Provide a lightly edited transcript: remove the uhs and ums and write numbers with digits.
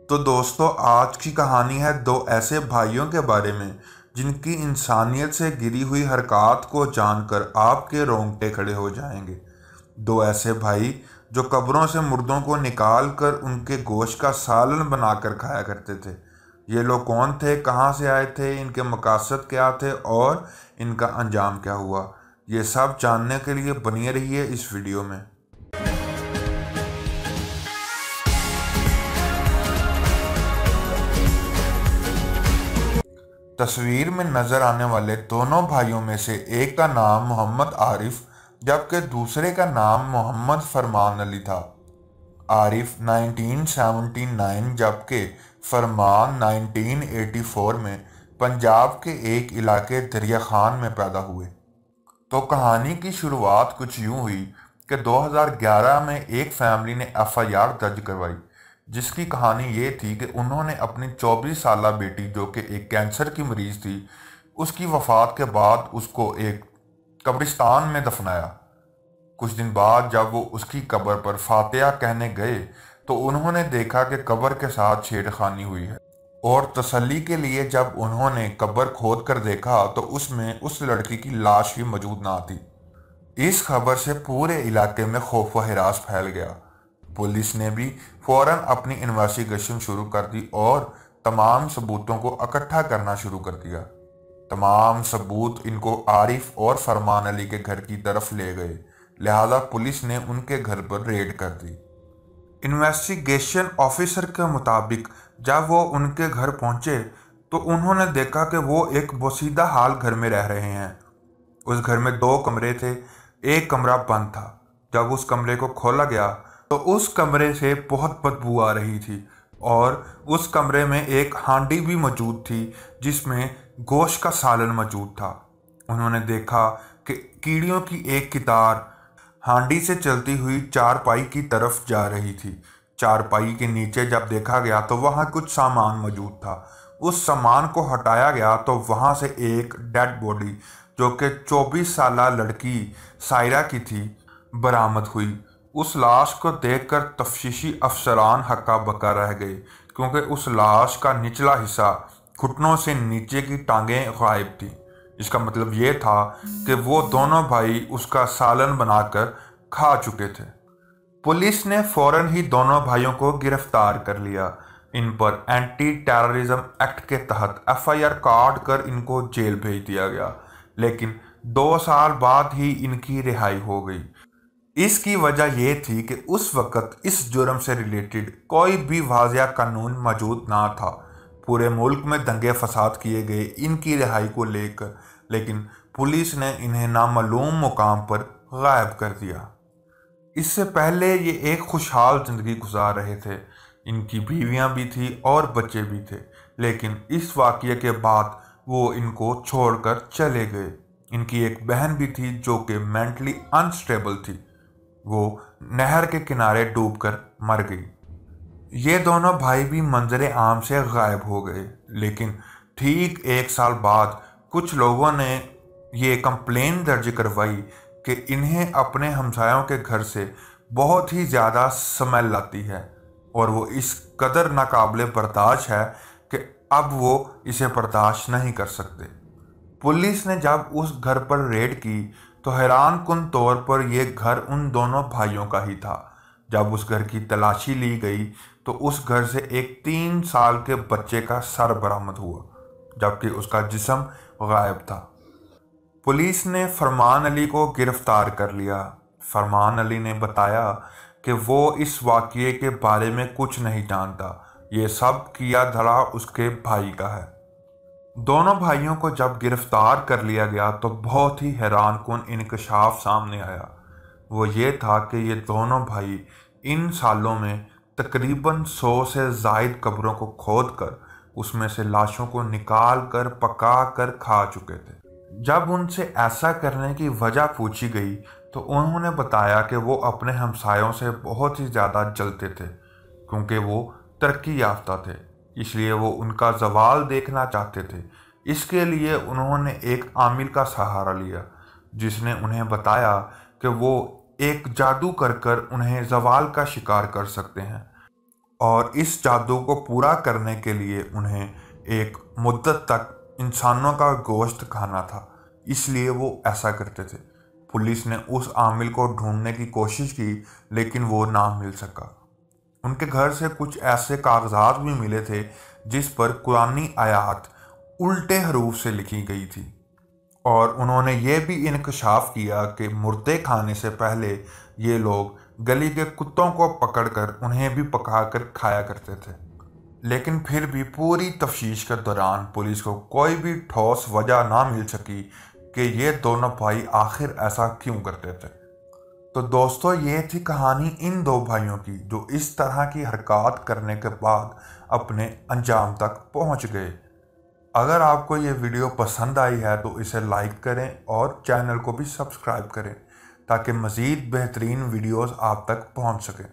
तो दोस्तों, आज की कहानी है दो ऐसे भाइयों के बारे में जिनकी इंसानियत से गिरी हुई हरकत को जानकर आपके रोंगटे खड़े हो जाएंगे। दो ऐसे भाई जो कब्रों से मुर्दों को निकाल कर उनके गोश्त का सालन बनाकर खाया करते थे। ये लोग कौन थे, कहाँ से आए थे, इनके मकसद क्या थे और इनका अंजाम क्या हुआ, ये सब जानने के लिए बने रहिए इस वीडियो में। तस्वीर में नजर आने वाले दोनों भाइयों में से एक का नाम मोहम्मद आरिफ जबकि दूसरे का नाम मोहम्मद फरमान अली था। आरिफ 1979 जबकि फरमान 1984 में पंजाब के एक इलाके दरिया खान में पैदा हुए। तो कहानी की शुरुआत कुछ यूं हुई कि 2011 में एक फैमिली ने एफआईआर दर्ज करवाई, जिसकी कहानी ये थी कि उन्होंने अपनी 24 साला बेटी जो कि एक कैंसर की मरीज़ थी, उसकी वफ़ात के बाद उसको एक कब्रिस्तान में दफनाया। कुछ दिन बाद जब वो उसकी कब्र पर फातिहा कहने गए तो उन्होंने देखा कि कब्र के साथ छेड़खानी हुई है, और तसल्ली के लिए जब उन्होंने कब्र खोद कर देखा तो उसमें उस लड़की की लाश भी मौजूद ना थी। इस खबर से पूरे इलाके में खौफ व हिरास फैल गया। पुलिस ने भी फौरन अपनी इन्वेस्टिगेशन शुरू कर दी और तमाम सबूतों को इकट्ठा करना शुरू कर दिया। तमाम सबूत इनको आरिफ और फरमान अली के घर की तरफ ले गए, लिहाजा पुलिस ने उनके घर पर रेड कर दी। इन्वेस्टिगेशन ऑफिसर के मुताबिक जब वो उनके घर पहुंचे तो उन्होंने देखा कि वो एक बोसीदा हाल घर में रह रहे हैं। उस घर में 2 कमरे थे, एक कमरा बंद था। जब उस कमरे को खोला गया तो उस कमरे से बहुत बदबू आ रही थी और उस कमरे में एक हांडी भी मौजूद थी जिसमें गोश्त का सालन मौजूद था। उन्होंने देखा कि कीड़ियों की एक कतार हांडी से चलती हुई चारपाई की तरफ जा रही थी। चारपाई के नीचे जब देखा गया तो वहाँ कुछ सामान मौजूद था। उस सामान को हटाया गया तो वहाँ से एक डेड बॉडी जो कि 24 साला लड़की सायरा की थी बरामद हुई। उस लाश को देखकर तफ्तीशी अफसरान हक्का बक्का रह गए, क्योंकि उस लाश का निचला हिस्सा घुटनों से नीचे की टांगें गायब थी। इसका मतलब ये था कि वो दोनों भाई उसका सालन बनाकर खा चुके थे। पुलिस ने फौरन ही दोनों भाइयों को गिरफ्तार कर लिया। इन पर एंटी टेररिज्म एक्ट के तहत एफआईआर काट कर इनको जेल भेज दिया गया, लेकिन 2 साल बाद ही इनकी रिहाई हो गई। इसकी वजह यह थी कि उस वक़्त इस जुर्म से रिलेटेड कोई भी वाज़िया कानून मौजूद ना था। पूरे मुल्क में दंगे फसाद किए गए इनकी रिहाई को लेकर, लेकिन पुलिस ने इन्हें नामालूम मुकाम पर गायब कर दिया। इससे पहले ये एक खुशहाल ज़िंदगी गुजार रहे थे। इनकी बीवियां भी थी और बच्चे भी थे, लेकिन इस वाक़ये के बाद वो इनको छोड़कर चले गए। इनकी एक बहन भी थी जो कि मेंटली अनस्टेबल थी। वो नहर के किनारे डूबकर मर गई। ये दोनों भाई भी मंजरे आम से गायब हो गए, लेकिन ठीक 1 साल बाद कुछ लोगों ने ये कंप्लेन दर्ज करवाई कि इन्हें अपने हमसायों के घर से बहुत ही ज़्यादा स्मेल आती है और वो इस कदर नाकाबिले बर्दाश्त है कि अब वो इसे बर्दाश्त नहीं कर सकते। पुलिस ने जब उस घर पर रेड की तो हैरान कुन तौर पर यह घर उन दोनों भाइयों का ही था। जब उस घर की तलाशी ली गई तो उस घर से एक 3 साल के बच्चे का सर बरामद हुआ, जबकि उसका जिस्म गायब था। पुलिस ने फरमान अली को गिरफ्तार कर लिया। फरमान अली ने बताया कि वो इस वाक़ये के बारे में कुछ नहीं जानता, ये सब किया धरा उसके भाई का है। दोनों भाइयों को जब गिरफ्तार कर लिया गया तो बहुत ही हैरान कुन इंकशाफ सामने आया। वो ये था कि ये दोनों भाई इन सालों में तकरीबन 100 से ज़ायद कब्रों को खोद कर उसमें से लाशों को निकाल कर पका कर खा चुके थे। जब उनसे ऐसा करने की वजह पूछी गई तो उन्होंने बताया कि वो अपने हमसायों से बहुत ही ज़्यादा जलते थे, क्योंकि वो तरक्की याफ्ता थे, इसलिए वो उनका ज़वाल देखना चाहते थे। इसके लिए उन्होंने एक आमिल का सहारा लिया, जिसने उन्हें बताया कि वो एक जादू कर कर उन्हें ज़वाल का शिकार कर सकते हैं। और इस जादू को पूरा करने के लिए उन्हें एक मुद्दत तक इंसानों का गोश्त खाना था, इसलिए वो ऐसा करते थे। पुलिस ने उस आमिल को ढूंढने की कोशिश की, लेकिन वो ना मिल सका। उनके घर से कुछ ऐसे कागजात भी मिले थे जिस पर कुरानी आयात उल्टे हरूफ से लिखी गई थी, और उन्होंने ये भी इंकशाफ किया कि मुर्दे खाने से पहले ये लोग गली के कुत्तों को पकड़कर उन्हें भी पकाकर खाया करते थे। लेकिन फिर भी पूरी तफ्तीश के दौरान पुलिस को कोई भी ठोस वजह ना मिल सकी कि ये दोनों भाई आखिर ऐसा क्यों करते थे। तो दोस्तों, ये थी कहानी इन दो भाइयों की जो इस तरह की हरकत करने के बाद अपने अंजाम तक पहुंच गए। अगर आपको ये वीडियो पसंद आई है तो इसे लाइक करें और चैनल को भी सब्सक्राइब करें ताकि मज़ीद बेहतरीन वीडियोस आप तक पहुंच सकें।